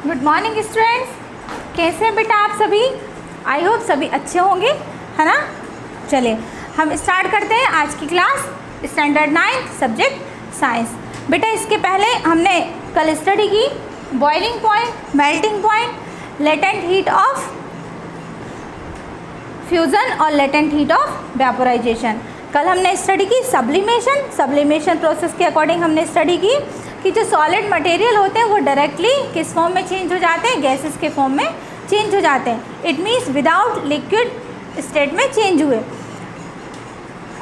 Good morning students, कैसे हैं बेटा आप सभी। आई होप सभी अच्छे होंगे, है ना। चलिए हम स्टार्ट करते हैं आज की क्लास, स्टैंडर्ड 9 सब्जेक्ट साइंस। बेटा इसके पहले हमने कल स्टडी की boiling point, melting point, latent heat of fusion और लेटेंट हीट ऑफ वेपोराइजेशन। कल हमने स्टडी की सब्लिमेशन प्रोसेस के अकॉर्डिंग हमने स्टडी की कि जो सॉलिड मटेरियल होते हैं वो डायरेक्टली किस फॉर्म में चेंज हो जाते हैं, गैसेस के फॉर्म में चेंज हो जाते हैं। It means without liquid state में चेंज हुए।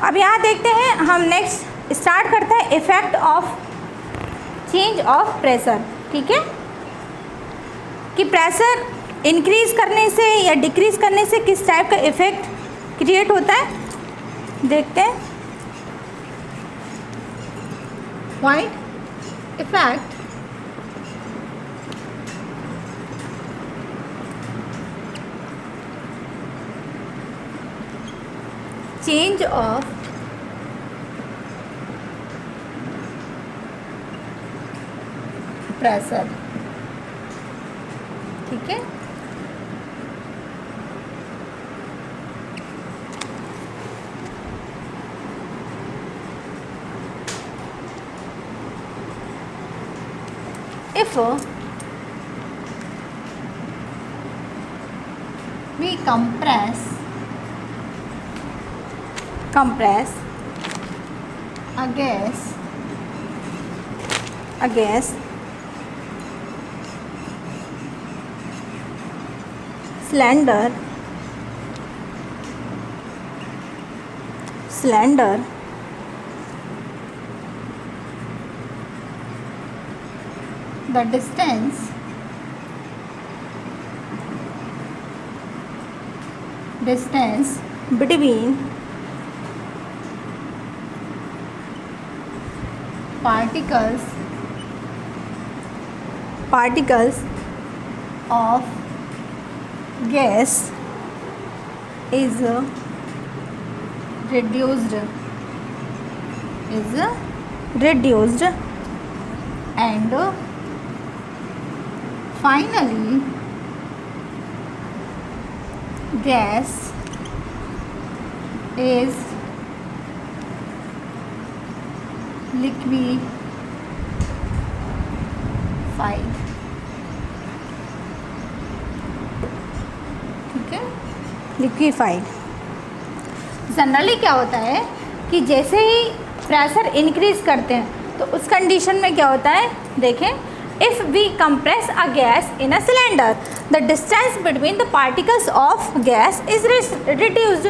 अब यहाँ देखते हैं हम नेक्स्ट स्टार्ट करते हैं effect of change of pressure. ठीक है, कि प्रेशर इंक्रीज करने से या डिक्रीज करने से किस टाइप का इफेक्ट क्रिएट होता है, देखते हैं। Point effect change of pressure. ठीक है, if we compress a gas cylinder the distance between particles of gas is reduced and finally gas is liquefied। ठीक है, लिक्विफाइड। जनरली क्या होता है कि जैसे ही प्रेशर इंक्रीज करते हैं तो उस कंडीशन में क्या होता है, देखें। If we compress a gas in a cylinder, the distance between the particles of gas is reduced।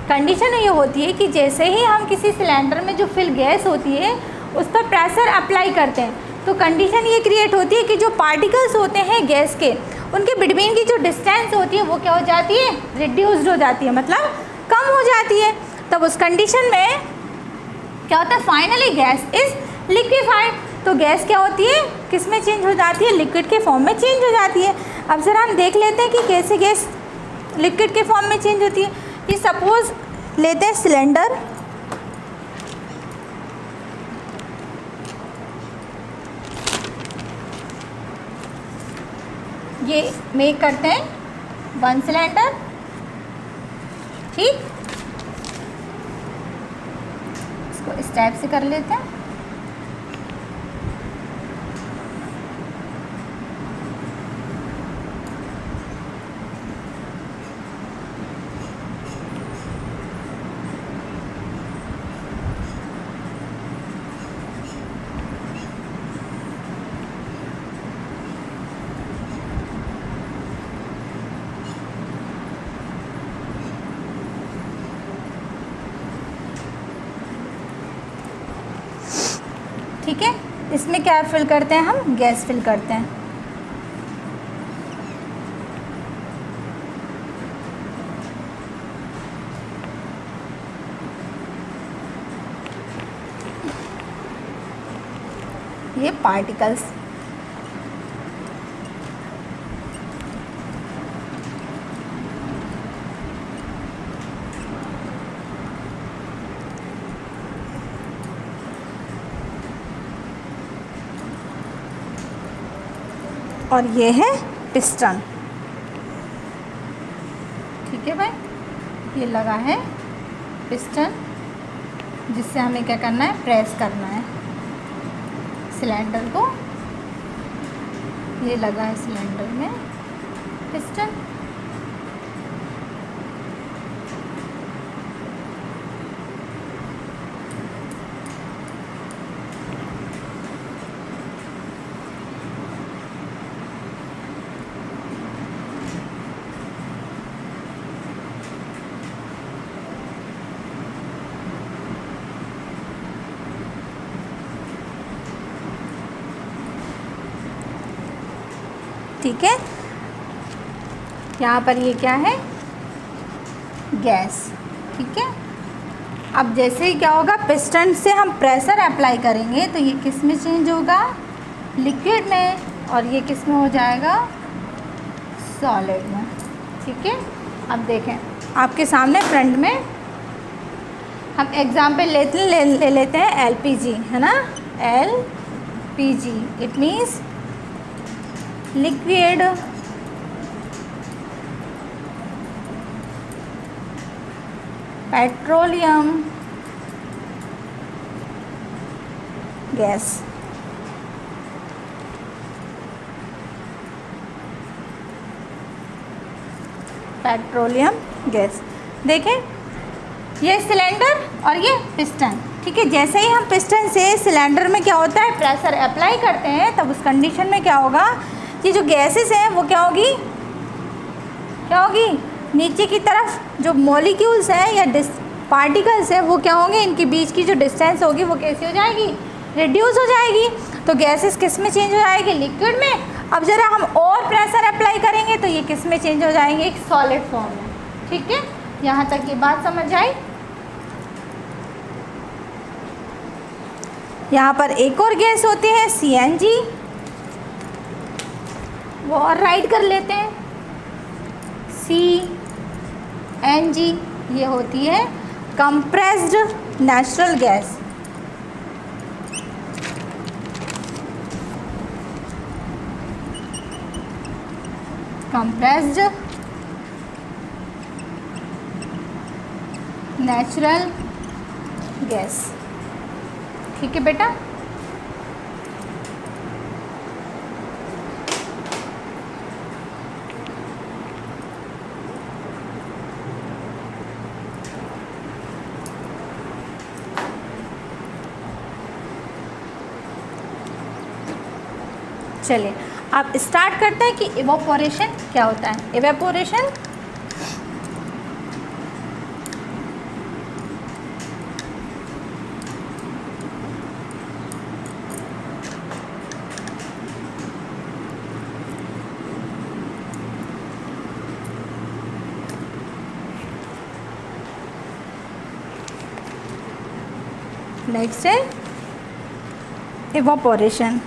Condition ये होती है कि जैसे ही हम किसी सिलेंडर में जो फिल गैस होती है उस पर प्रेशर अप्लाई करते हैं तो कंडीशन ये क्रिएट होती है कि जो पार्टिकल्स होते हैं गैस के, उनके बिटवीन की जो डिस्टेंस होती है वो क्या हो जाती है, रिड्यूस्ड हो जाती है, मतलब कम हो जाती है। तब उस कंडीशन में क्या होता है, फाइनली गैस इज लिक्विफाइड। तो गैस क्या होती है, किस में चेंज हो जाती है, लिक्विड के फॉर्म में चेंज हो जाती है। अब जरा हम देख लेते हैं कि कैसे गैस लिक्विड के फॉर्म में चेंज होती है। कि सपोज लेते हैं सिलेंडर, ये मेक करते हैं 1 सिलेंडर। ठीक, इसको इस टाइप से कर लेते हैं। ठीक है, इसमें क्या फिल करते हैं, हम गैस फिल करते हैं। ये पार्टिकल्स और ये है पिस्टन। ठीक है भाई, ये लगा है पिस्टन, जिससे हमें क्या करना है, प्रेस करना है सिलेंडर को। ये लगा है सिलेंडर में पिस्टन। ठीक है, यहाँ पर ये क्या है, गैस। ठीक है, अब जैसे ही क्या होगा, पिस्टन से हम प्रेशर अप्लाई करेंगे तो ये किस में चेंज होगा, लिक्विड में, और ये किस में हो जाएगा, सॉलिड में। ठीक है, अब देखें आपके सामने फ्रंट में हम एग्जाम्पल ले लेते हैं एलपीजी, है ना। LPG it means liquid petroleum gas. Petroleum gas. देखें, ये सिलेंडर और ये पिस्टन। ठीक है, जैसे ही हम पिस्टन से सिलेंडर में क्या होता है, प्रेशर अप्लाई करते हैं, तब उस कंडीशन में क्या होगा, ये जो गैसेस हैं वो क्या होगी, नीचे की तरफ जो मॉलिक्यूल्स हैं या पार्टिकल्स हैं वो क्या होंगे, इनके बीच की जो डिस्टेंस होगी वो कैसी हो जाएगी, रिड्यूस हो जाएगी। तो गैसेस किस में चेंज हो जाएगी, लिक्विड में। अब ज़रा हम और प्रेशर अप्लाई करेंगे तो ये किस में चेंज हो जाएंगे, एक सॉलिड फॉर्म में। ठीक है, यहाँ तक ये बात समझ आई। यहाँ पर एक और गैस होती है CNG, वो और राइट कर लेते हैं। CNG ये होती है compressed natural gas. Compressed natural gas. ठीक है बेटा, चलिए अब स्टार्ट करते हैं कि इवेपोरेशन क्या होता है। इवेपोरेशन नेक्स्ट है evaporation.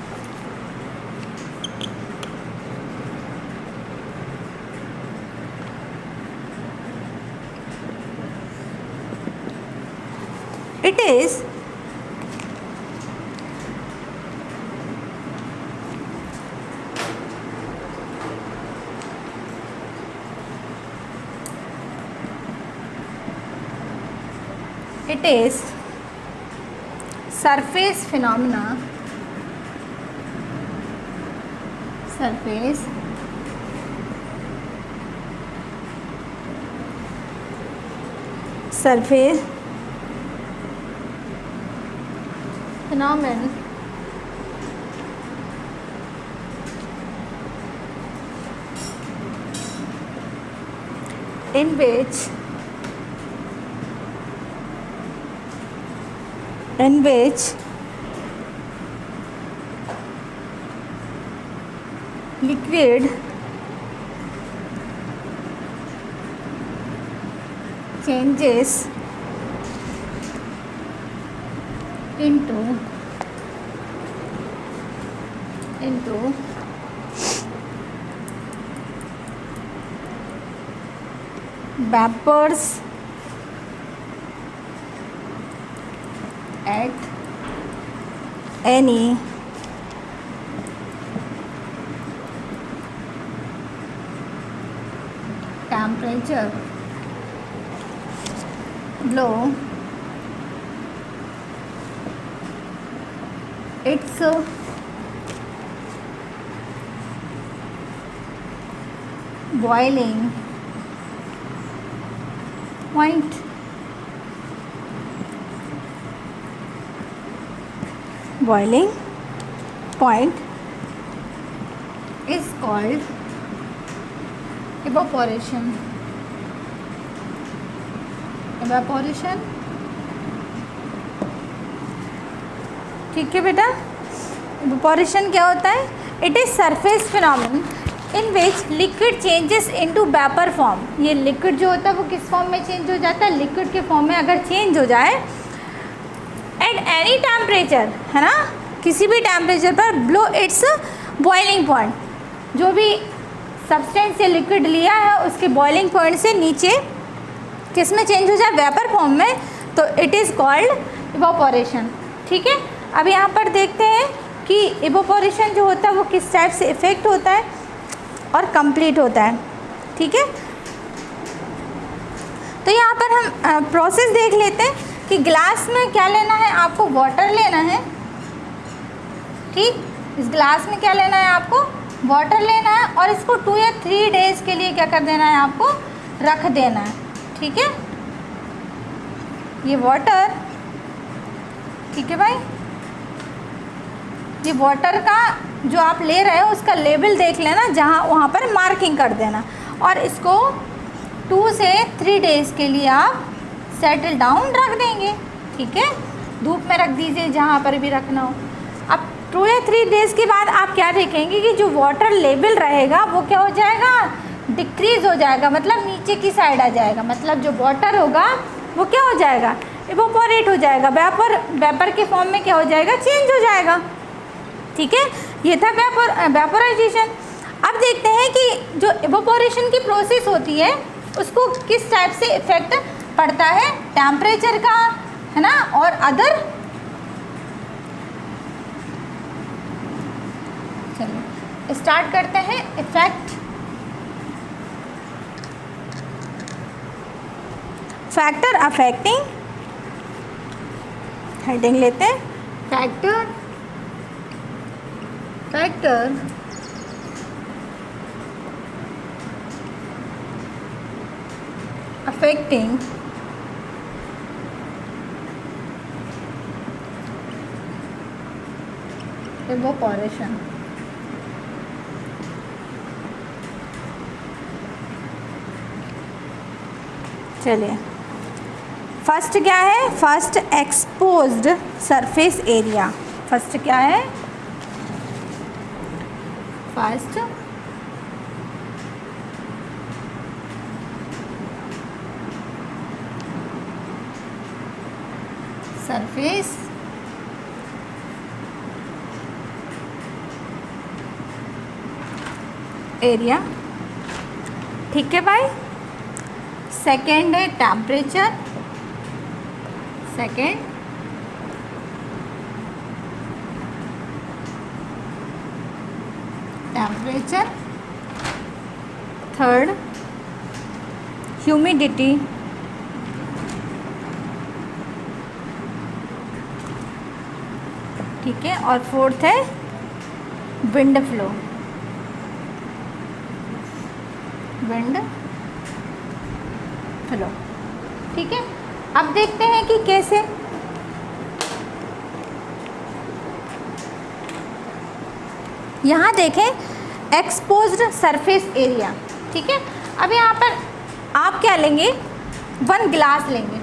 It is surface phenomena, surface phenomenon in which liquid changes into vapors at any temperature below its boiling point. Boiling point is called evaporation. Evaporation. ठीक है बेटा, evaporation क्या होता है? It is surface phenomenon in which liquid changes into vapor form. ये liquid जो होता है वो किस फॉर्म में चेंज हो जाता है? लिक्विड के फॉर्म में अगर चेंज हो जाए एट एनी टेम्परेचर, है ना, किसी भी टेम्परेचर पर बिलो इट्स बॉइलिंग पॉइंट, जो भी सब्सटेंस या लिक्विड लिया है उसके बॉइलिंग पॉइंट से नीचे किस में चेंज हो जाए? वेपर फॉर्म में, तो इट इज़ कॉल्ड इवापोरेशन. ठीक है, अब यहाँ पर देखते हैं कि इवापोरेशन जो होता है वो किस टाइप से इफ़ेक्ट होता है और कंप्लीट होता है. ठीक है, तो यहाँ पर हम प्रोसेस देख लेते हैं कि ग्लास में क्या लेना है आपको? वाटर लेना है. ठीक, इस ग्लास में क्या लेना है आपको? वाटर लेना है और इसको 2 या 3 डेज़ के लिए क्या कर देना है आपको? रख देना है. ठीक है, ये वाटर, ठीक है भाई, ये वाटर का जो आप ले रहे हो उसका लेवल देख लेना, जहाँ वहाँ पर मार्किंग कर देना और इसको 2 से 3 डेज़ के लिए आप सेटल डाउन रख देंगे. ठीक है, धूप में रख दीजिए जहाँ पर भी रखना हो. अब 2 या 3 डेज़ के बाद आप क्या देखेंगे कि जो वाटर लेवल रहेगा वो क्या हो जाएगा? डिक्रीज़ हो जाएगा, मतलब नीचे की साइड आ जाएगा. मतलब जो वाटर होगा वो क्या हो जाएगा? इवोपोरेट हो जाएगा, वेपर के फॉर्म में क्या हो जाएगा? चेंज हो जाएगा. ठीक है, ये था वेपोराइजेशन. अब देखते हैं कि जो इवोपोरेशन की प्रोसेस होती है उसको किस टाइप से इफ़ेक्ट पड़ता है टेम्परेचर का, है ना, और अदर. चलिए स्टार्ट करते हैं. इफेक्ट, फैक्टर अफेक्टिंग, हेडिंग लेते हैं. Factor affecting evaporation. चलिए, फर्स्ट क्या है? First exposed surface area. First क्या है? First surface area. ठीक है भाई. सेकेंड है temperature. Second temperature. Third humidity. ठीक है, और फोर्थ है विंड फ्लो. Wind flow. ठीक है, अब देखते हैं कि कैसे. यहाँ देखें एक्सपोज्ड सरफेस एरिया. ठीक है, अब यहाँ पर आप क्या लेंगे? 1 ग्लास लेंगे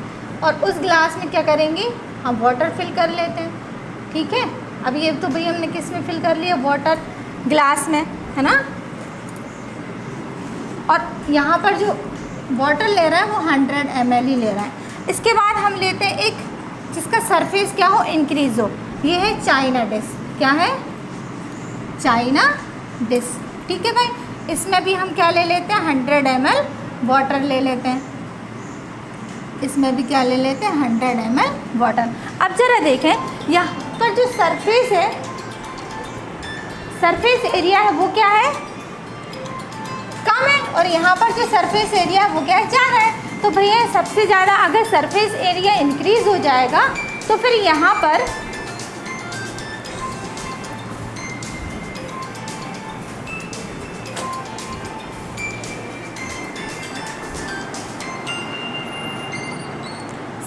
और उस ग्लास में क्या करेंगे? हम वाटर फिल कर लेते हैं. ठीक है, अब ये तो भैया हमने किस में फिल कर लिया? वाटर ग्लास में, है ना. और यहाँ पर जो वाटर ले रहा है वो 100 ml ही ले रहा है. इसके बाद हम लेते हैं एक जिसका सरफेस क्या हो? इंक्रीज हो. ये है चाइना डिश. क्या है? China dish. ठीक है भाई, इसमें भी हम क्या ले लेते हैं? 100 ml वाटर ले लेते हैं. इसमें भी क्या ले लेते हैं? 100 ml वाटर. अब ज़रा देखें यहाँ पर जो सरफेस है, सरफेस एरिया है वो क्या है? कम है और यहाँ पर जो सरफेस एरिया वो क्या जा रहा है। तो भैया सबसे ज़्यादा अगर सरफेस एरिया इंक्रीज हो जाएगा तो फिर यहाँ पर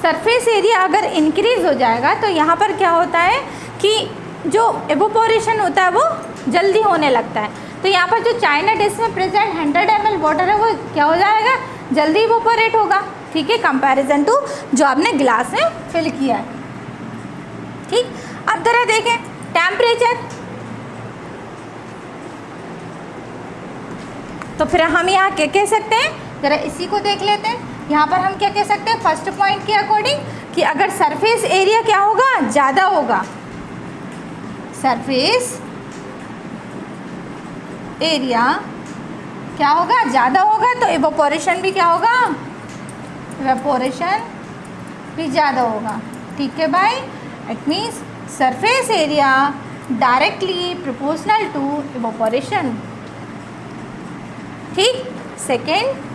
सरफेस एरिया अगर इंक्रीज हो जाएगा तो यहाँ पर क्या होता है कि जो एवोपोरेशन होता है वो जल्दी होने लगता है। तो यहाँ पर जो चाइना डिश में प्रेजेंट 100 ml वाटर है वो क्या हो जाएगा, जल्दी इवोपोरेट होगा। ठीक है, कंपैरिजन टू जो आपने ग्लास में फिल किया है। ठीक, अब जरा देखें टेम्परेचर। तो फिर हम यहाँ क्या कह सकते हैं, जरा इसी को देख लेते हैं। यहाँ पर हम क्या कह सकते हैं फर्स्ट पॉइंट के अकॉर्डिंग कि अगर सरफेस एरिया क्या होगा, ज़्यादा होगा, सरफेस एरिया क्या होगा, ज़्यादा होगा, तो इवोपोरेशन भी क्या होगा, इवोपोरेशन भी ज़्यादा होगा। ठीक है भाई, it means surface area directly proportional to evaporation. ठीक, सेकेंड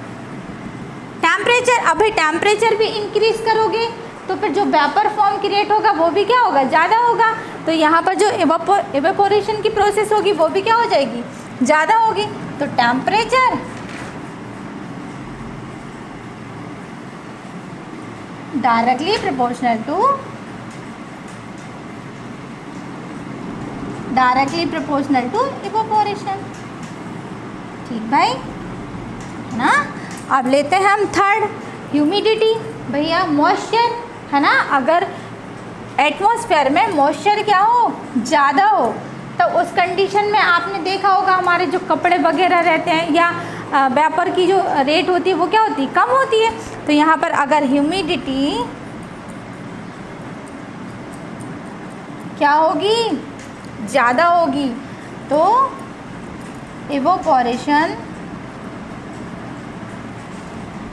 टेम्परेचर। अभी टेम्परेचर भी इंक्रीज करोगे तो फिर जो वेपर फॉर्म क्रिएट होगा वो भी क्या होगा, ज़्यादा होगा। तो यहाँ पर जो इवेपोरेशन की प्रोसेस होगी वो भी क्या हो जाएगी, ज़्यादा होगी। तो temperature directly proportional to evaporation. ठीक भाई, है ना। अब लेते हैं हम थर्ड, ह्यूमिडिटी। भैया मॉइस्चर, है ना, अगर एटमॉस्फेयर में मॉइस्चर क्या हो, ज़्यादा हो, तो उस कंडीशन में आपने देखा होगा हमारे जो कपड़े वगैरह रहते हैं या वेपर की जो रेट होती है वो क्या होती है, कम होती है। तो यहाँ पर अगर ह्यूमिडिटी क्या होगी, ज़्यादा होगी, तो इवोपोरेशन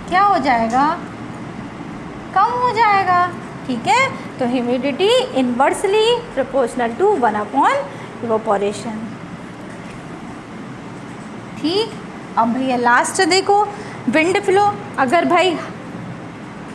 क्या हो जाएगा, कम हो जाएगा। ठीक है, तो humidity inversely proportional to 1/, evaporation. ठीक, अब भैया लास्ट देखो विंड फ्लो। अगर भाई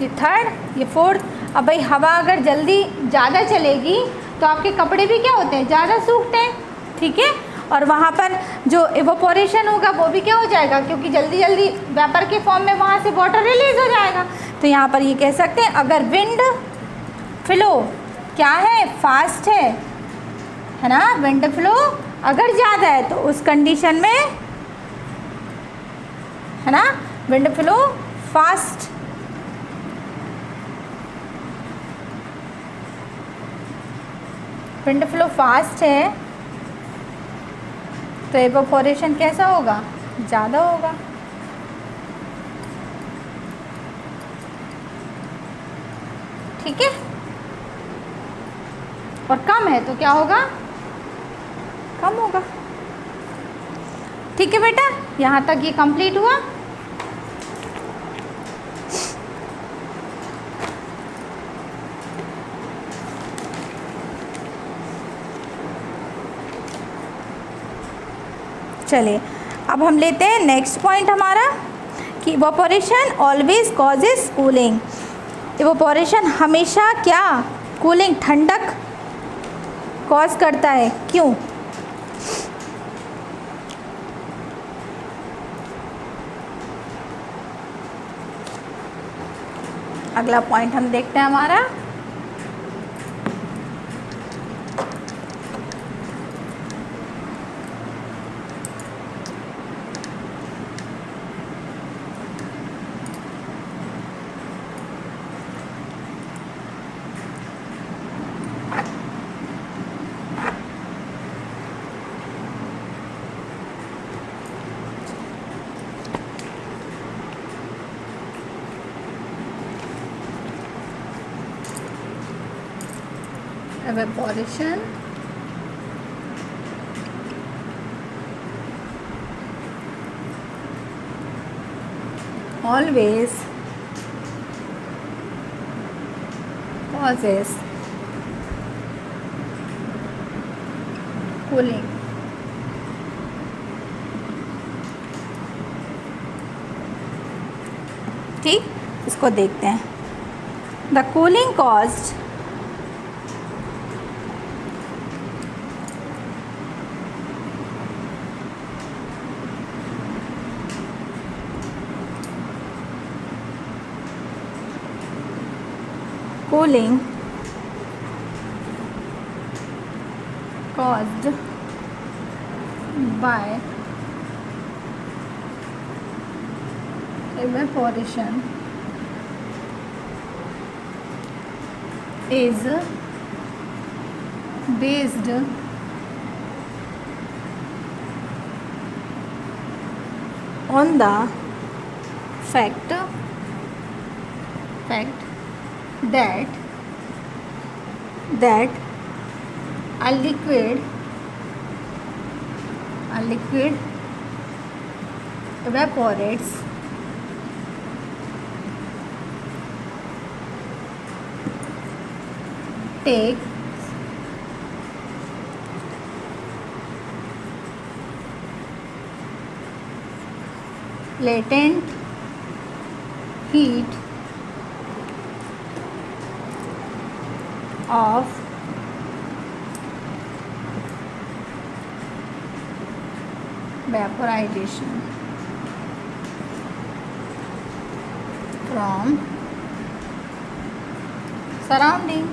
ये थर्ड, ये फोर्थ, अब भाई हवा अगर जल्दी ज़्यादा चलेगी तो आपके कपड़े भी क्या होते हैं, ज़्यादा सूखते हैं। ठीक है, और वहाँ पर जो इवोपोरेशन होगा वो भी क्या हो जाएगा, क्योंकि जल्दी जल्दी वेपर के फॉर्म में वहाँ से वाटर रिलीज हो जाएगा। तो यहाँ पर ये कह सकते हैं अगर विंड फ्लो क्या है, फास्ट है ना, विंड फ्लो अगर ज़्यादा है तो उस कंडीशन में, है ना, wind flow fast, wind flow fast है तो इवोपोरेशन कैसा होगा, ज़्यादा होगा। ठीक है, और कम है तो क्या होगा, कम होगा। ठीक है बेटा, यहाँ तक ये कंप्लीट हुआ। चलिए अब हम लेते हैं नेक्स्ट पॉइंट हमारा कि evaporation always causes cooling. Evaporation हमेशा क्या, कूलिंग, ठंडक कॉज करता है, क्यों। अगला पॉइंट हम देखते हैं हमारा evaporation always causes cooling। ठीक, इसको देखते हैं। The cooling caused cooling caused by evaporation is based on the fact that a liquid evaporates takes latent heat of vaporization from surrounding.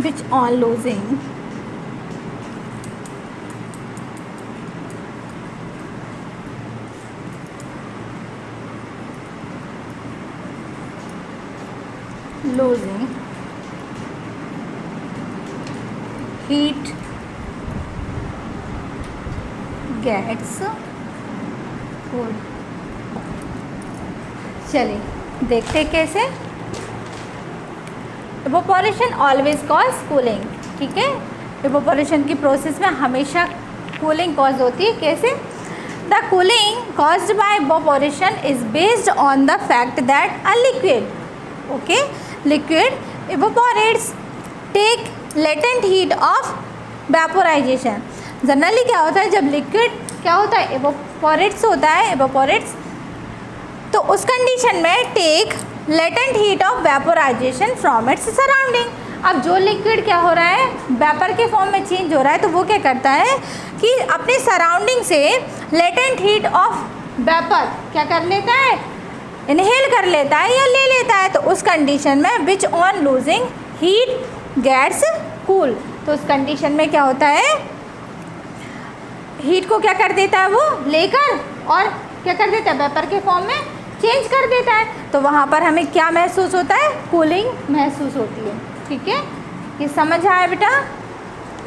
Which on losing heat gets cooled. चलिए देखते हैं कैसे। Evaporation always cause cooling, ठीक है। Evaporation की process में हमेशा cooling cause होती है। कैसे? The cooling caused by evaporation is based on the fact that a liquid, okay, liquid evaporates take latent heat of vaporisation. Generally क्या होता है, जब लिक्विड क्या होता है, इवोपोरेट्स होता है, इवोपोरेट्स, तो उस कंडीशन में take latent heat of vaporisation from its surrounding. अब जो लिक्विड क्या हो रहा है, वेपर के फॉर्म में चेंज हो रहा है, तो वो क्या करता है कि अपने सराउंडिंग से लेटेंट हीट ऑफ वेपर क्या कर लेता है, इनहेल कर लेता है या ले लेता है। तो उस कंडीशन में which on losing heat gets cool, तो उस कंडीशन में क्या होता है, हीट को क्या कर देता है, वो लेकर और क्या कर देता है, वेपर के फॉर्म में चेंज कर देता है। तो वहाँ पर हमें क्या महसूस होता है, कूलिंग महसूस होती है, ठीक है। ये समझ आया बेटा?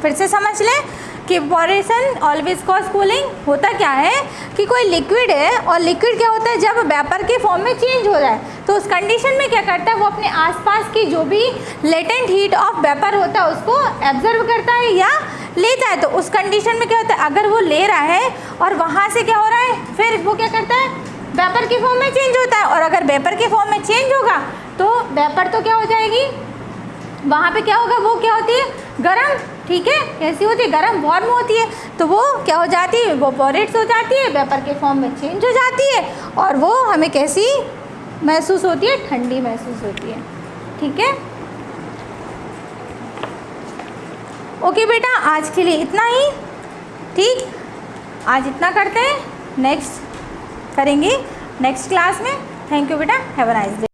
फिर से समझ लें कि इवोपोरेशन ऑलवेज कॉज कूलिंग। होता क्या है कि कोई लिक्विड है और लिक्विड क्या होता है, जब वेपर के फॉर्म में चेंज हो जाए तो उस कंडीशन में क्या करता है, वो अपने आसपास की जो भी लेटेंट हीट ऑफ वेपर होता है उसको एब्जर्व करता है या लेता है। तो उस कंडीशन में क्या होता है, अगर वो ले रहा है और वहाँ से क्या हो रहा है, फिर वो क्या करता है, वेपर के फॉर्म में चेंज होता है। और अगर वेपर के फॉर्म में चेंज होगा तो वेपर तो क्या हो जाएगी, वहाँ पे क्या होगा, वो क्या होती है, गर्म, ठीक है। कैसी होती है, गर्म, वार्म होती है। तो वो क्या हो जाती है, इवोपोरेट्स हो जाती है, वेपर के फॉर्म में चेंज हो जाती है और वो हमें कैसी महसूस होती है, ठंडी महसूस होती है, ठीक है। ओके बेटा, आज के लिए इतना ही, ठीक। आज इतना करते हैं, नेक्स्ट करेंगे नेक्स्ट क्लास में। थैंक यू बेटा, हैव अ नाइस डे।